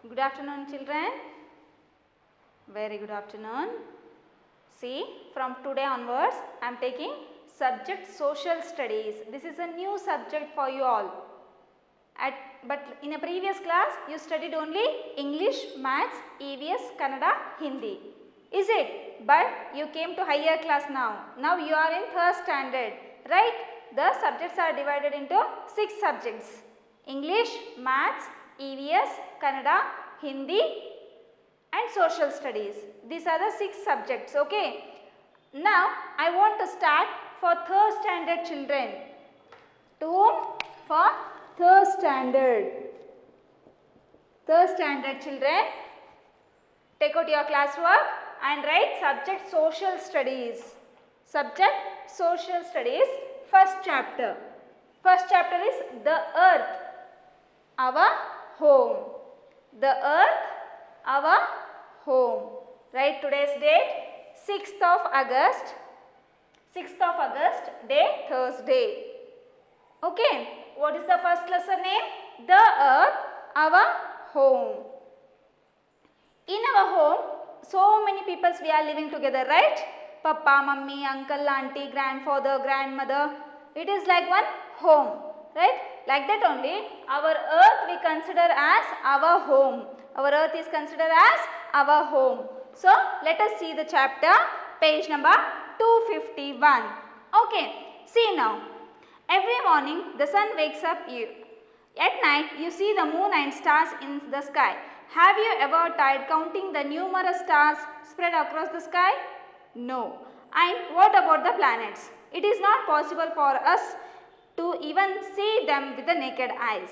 Good afternoon, children. Very good afternoon. See, from today onwards, I am taking subject social studies. This is a new subject for you all. But in a previous class, you studied only English, Maths, EVS, Kannada, Hindi. Is it? But you came to higher class now. Now you are in 3rd standard, right? The subjects are divided into 6 subjects. English, Maths, EVS, Kannada, Hindi and social studies. These are the 6 subjects, okay. Now I want to start for 3rd standard children. To whom? For 3rd standard. 3rd standard children, take out your classwork and write subject social studies. Subject social studies, first chapter. First chapter is the earth, our home. The earth, our home. Write today's date, 6th of August. 6th of August, day Thursday. Okay, what is the first lesson name? The earth, our home. In our home, so many people we are living together, right? Papa, mummy, uncle, auntie, grandfather, grandmother. It is like one home, right? Like that only, our earth we consider as our home. Our earth is considered as our home. So, let us see the chapter, page number 251. Okay, see now. Every morning, the sun wakes up you. At night, you see the moon and stars in the sky. Have you ever tried counting the numerous stars spread across the sky? No. And what about the planets? It is not possible for us to even see them with the naked eyes.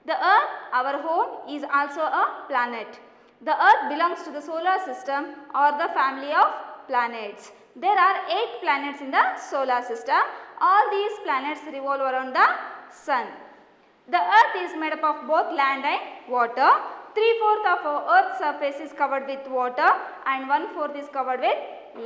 The earth, our home, is also a planet. The earth belongs to the solar system or the family of planets. There are 8 planets in the solar system. All these planets revolve around the sun. The earth is made up of both land and water. 3/4 of our earth's surface is covered with water and 1/4 is covered with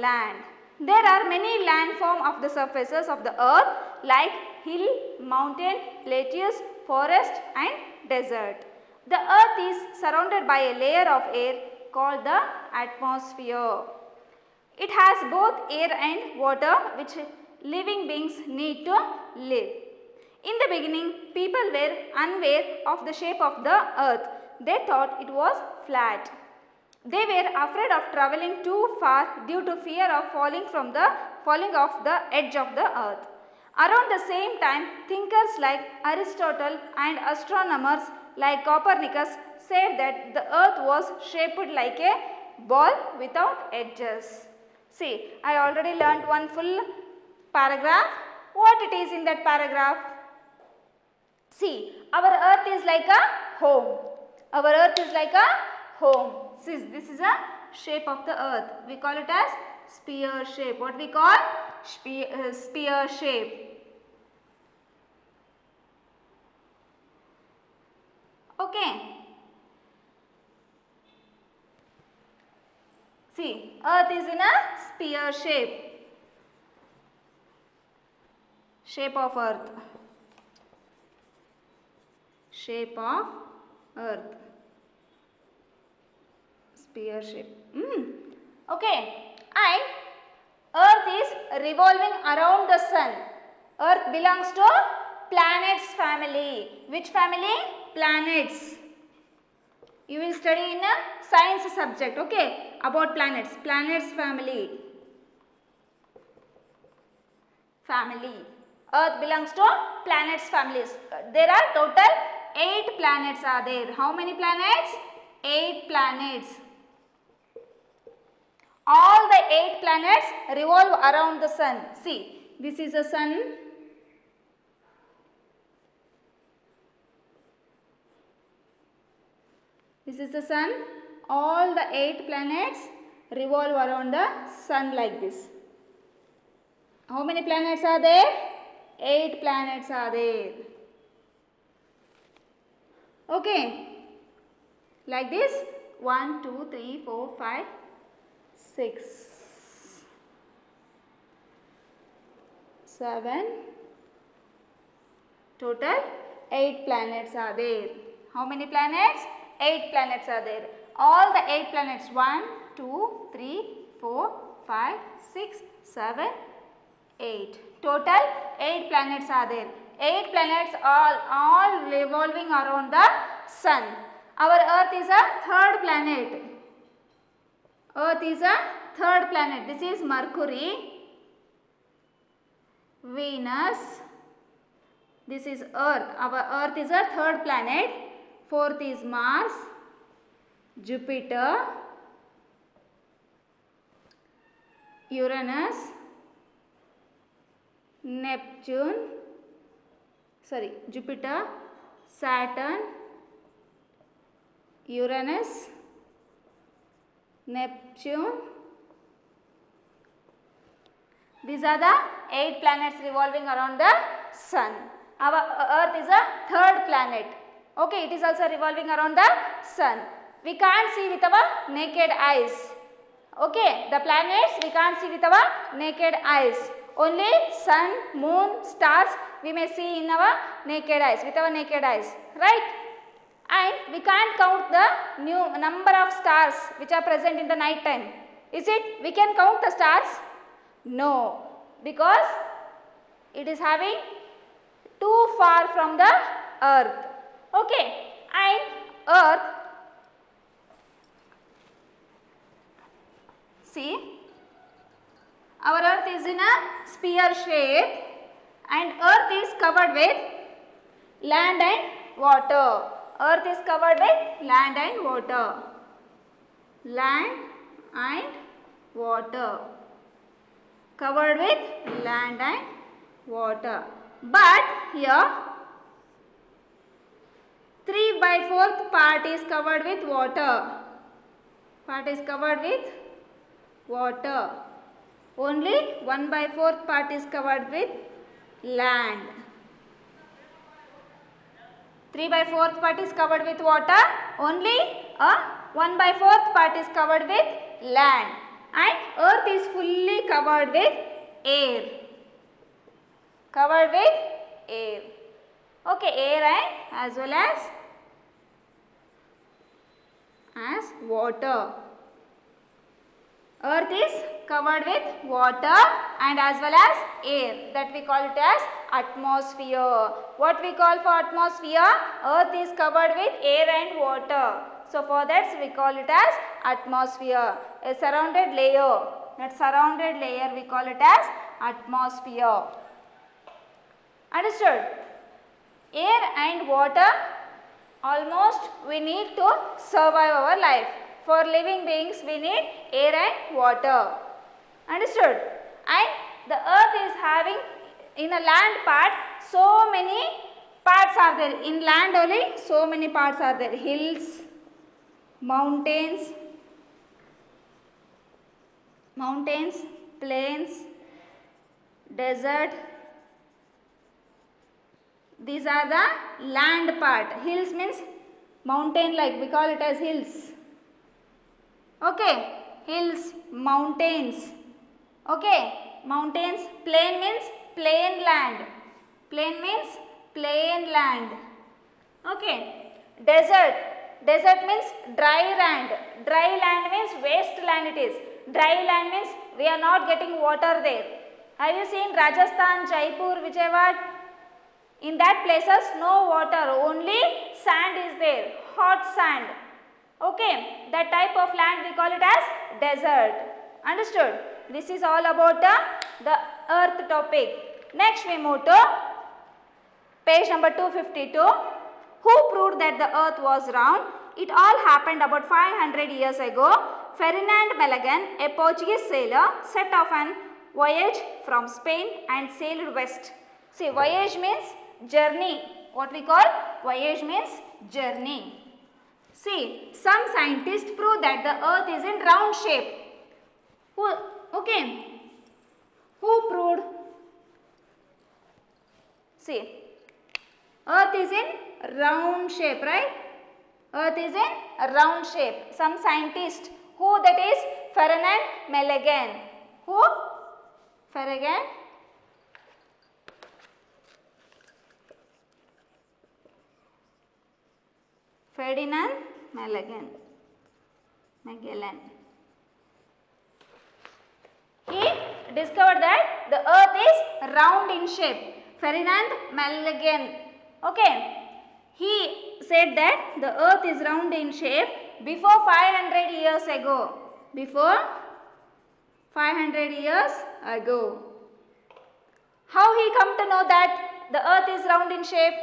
land. There are many landforms of the surfaces of the earth like hill, mountain, plateaus, forest and desert. The earth is surrounded by a layer of air called the atmosphere. It has both air and water which living beings need to live. In the beginning, people were unaware of the shape of the earth. They thought it was flat. They were afraid of travelling too far due to fear of falling off the edge of the earth. Around the same time, thinkers like Aristotle and astronomers like Copernicus said that the earth was shaped like a ball without edges. See, I already learnt one full paragraph. What it is in that paragraph? See, our earth is like a home. Our earth is like a home. See, this is a shape of the earth. We call it as sphere shape. What we call? Sphere shape. Okay. See, earth is in a sphere shape. Shape of earth. Shape of earth. Sphere shape. Okay. And earth is revolving around the sun. Earth belongs to planets family. Which family? Planets. You will study in a science subject, okay, about planets. Planets family. Family. Earth belongs to planets families. There are total 8 planets are there. How many planets? 8 planets. All the 8 planets revolve around the sun. See, this is the sun. This is the sun. All the 8 planets revolve around the sun like this. How many planets are there? 8 planets are there. Okay. Like this. 1, 2, 3, 4, 5, 6, 7. Total 8 planets are there. How many planets? 8 planets are there. All the 8 planets, 1, 2, 3, 4, 5, 6, 7, 8. Total 8 planets are there. 8 planets all revolving around the sun. Our Earth is a third planet. Earth is a third planet. This is Mercury, Venus. This is Earth. Our Earth is a third planet. Fourth is Mars, Jupiter, Uranus, Neptune, Jupiter, Saturn, Uranus, Neptune. These are the 8 planets revolving around the sun. Our Earth is a third planet. Okay, it is also revolving around the sun. We can't see with our naked eyes. Okay, the planets we can't see with our naked eyes. Only sun, moon, stars we may see in our naked eyes, with our naked eyes, right? And we can't count the number of stars which are present in the night time. Is it? We can count the stars? No, because it is having too far from the earth. Okay, and earth, see, our earth is in a sphere shape and earth is covered with land and water. Earth is covered with land and water. Land and water. Covered with land and water. But here 3/4 part is covered with water. Part is covered with water. Only 1/4 part is covered with land. 3/4 part is covered with water. Only 1/4 part is covered with land. And earth is fully covered with air. Covered with air. Okay, air and as well as water. Earth is covered with water and as well as air, that we call it as atmosphere. What we call for atmosphere? Earth is covered with air and water. So for that we call it as atmosphere, a surrounded layer. That surrounded layer we call it as atmosphere. Understood? Air and water almost we need to survive our life. For living beings we need air and water. Understood? And the earth is having in a land part so many parts are there. In land only so many parts are there. Hills, mountains, plains, desert. These are the land part. Hills means mountain like, we call it as hills. Okay, hills, mountains. Okay, mountains. Plain means plain land. Plain means plain land. Okay, desert. Desert means dry land. Dry land means wasteland it is. Dry land means we are not getting water there. Have you seen Rajasthan, Jaipur, Vijayawada? In that places no water, only sand is there, hot sand. Okay, that type of land we call it as desert. Understood? This is all about the earth topic. Next we move to page number 252. Who proved that the earth was round? It all happened about 500 years ago. Ferdinand Magellan, a Portuguese sailor, set off on voyage from Spain and sailed west. See, voyage means journey. What we call voyage means journey. See, some scientists prove that the earth is in round shape. Who proved? See, earth is in round shape, right? Earth is in a round shape. Some scientist, who that is? Ferdinand Magellan. Who? Ferdinand Magellan. He discovered that the earth is round in shape. Ferdinand Magellan. Okay. He said that the earth is round in shape before 500 years ago. Before 500 years ago. How he come to know that the earth is round in shape?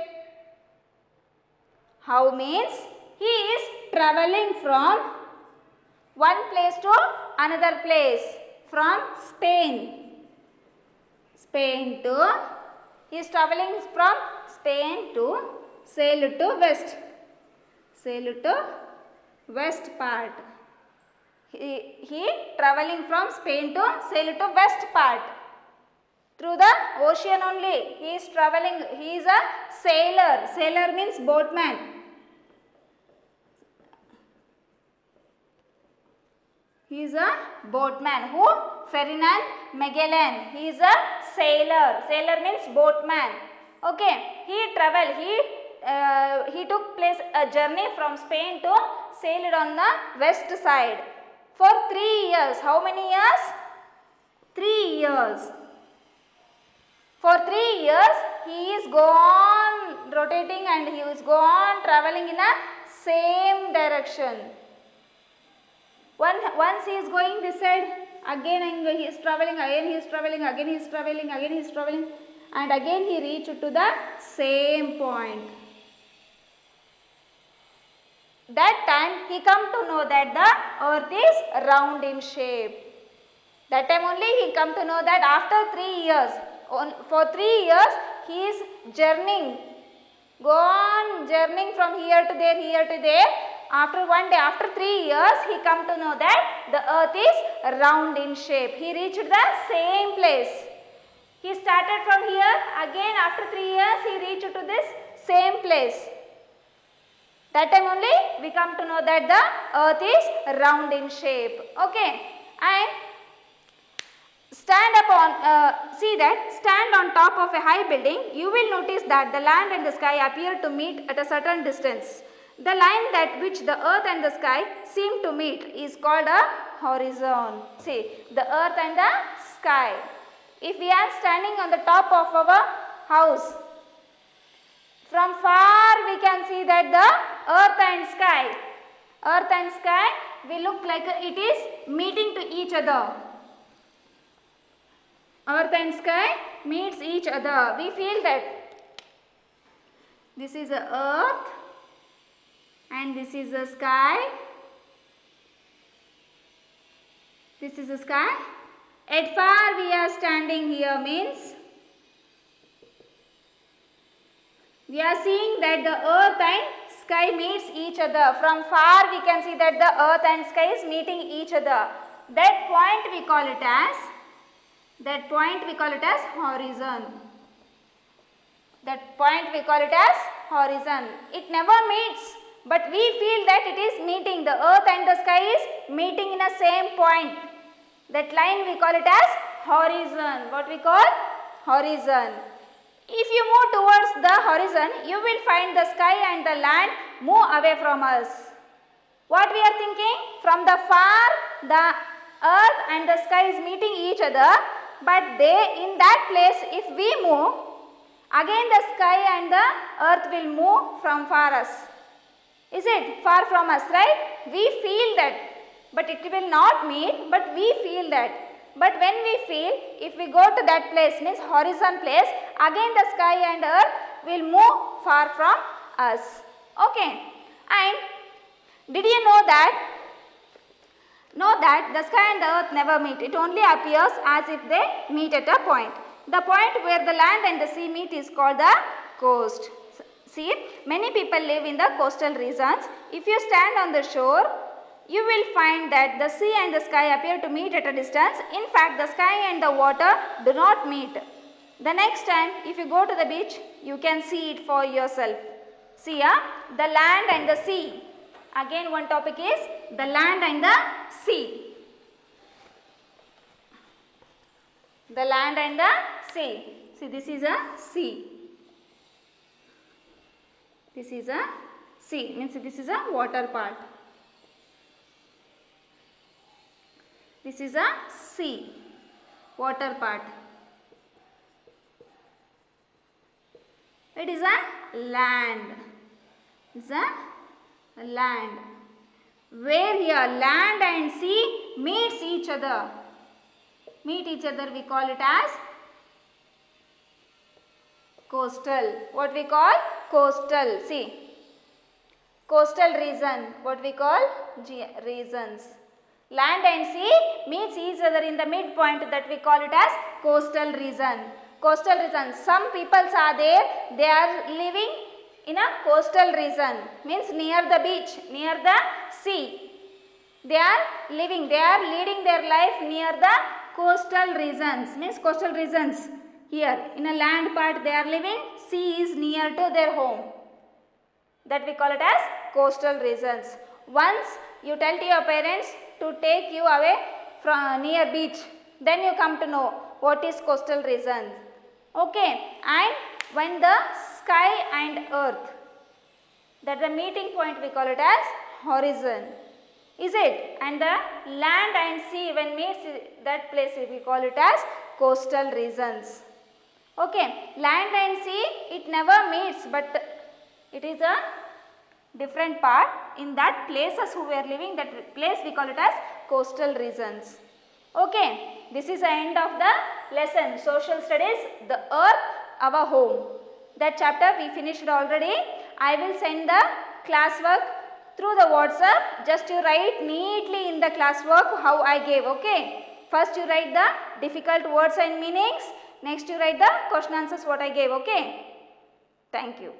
How means he is travelling from one place to another place. From Spain to, he is travelling from Spain to sail to west part. He travelling from Spain to sail to west part. Through the ocean only. He is travelling, he is a sailor. Sailor means boatman. He is a boatman. Who? Ferdinand Magellan. He is a sailor. Sailor means boatman. Okay. He travelled. He took place a journey from Spain to sailed on the west side for 3 years. How many years? 3 years. For 3 years he is go on rotating and he is go on travelling in a same direction. Once he is going this side, again he is travelling, again he is travelling, again he is travelling, again he is travelling, and again he reached to the same point. That time he come to know that the earth is round in shape. That time only he come to know that after 3 years. For 3 years he is journeying, go on journeying from here to there. After one day, after 3 years, he come to know that the earth is round in shape. He reached the same place. He started from here, again after 3 years he reached to this same place. That time only we come to know that the earth is round in shape. Okay. And stand on top of a high building, you will notice that the land and the sky appear to meet at a certain distance. The line that which the earth and the sky seem to meet is called a horizon. See, the earth and the sky. If we are standing on the top of our house, from far we can see that the earth and sky will look like it is meeting to each other. Earth and sky meets each other. We feel that this is the earth and this is the sky. This is the sky. At far we are standing here means we are seeing that the earth and sky meets each other. From far we can see that the earth and sky is meeting each other. That point we call it as horizon. That point we call it as horizon. It never meets, but we feel that it is meeting. The earth and the sky is meeting in a same point. That line we call it as horizon. What we call? Horizon. If you move towards the horizon, you will find the sky and the land move away from us. What we are thinking? From the far, the earth and the sky is meeting each other, but in that place, if we move, again the sky and the earth will move from far us. Is it? Far from us, right? We feel that, but it will not meet, but we feel that. But when we feel, if we go to that place, means horizon place, again the sky and earth will move far from us. Okay. And did you know that the sky and the earth never meet? It only appears as if they meet at a point. The point where the land and the sea meet is called the coast. See, many people live in the coastal regions. If you stand on the shore, you will find that the sea and the sky appear to meet at a distance. In fact, the sky and the water do not meet. The next time, if you go to the beach, you can see it for yourself. See, the land and the sea. Again, one topic is the land and the sea. The land and the sea. See, this is a sea. This is a sea means this is a water part. This is a sea, water part. It is a land. It's a land. Where here land and sea meets each other. Meet each other, we call it as coastal. What we call coastal. See, coastal region. What we call regions. Land and sea meets each other in the midpoint, that we call it as coastal region. Coastal region. Some peoples are there. They are living in a coastal region. Means near the beach, near the sea. They are living. They are leading their life near the coastal regions. Means coastal regions. Here in a land part they are living. Sea is near to their home. That we call it as coastal regions. Once you tell to your parents to take you away from near beach, then you come to know what is coastal region. Okay, and when the sky and earth, that the meeting point, we call it as horizon, is it? And the land and sea when meets that place, we call it as coastal regions. Okay, land and sea it never meets, but it is a different part. In that places who were living, that place we call it as coastal regions. Okay, this is the end of the lesson, social studies, the earth, our home. That chapter we finished already. I will send the classwork through the WhatsApp. Just you write neatly in the classwork how I gave. Okay, first you write the difficult words and meanings. Next you write the question answers what I gave. Okay, thank you.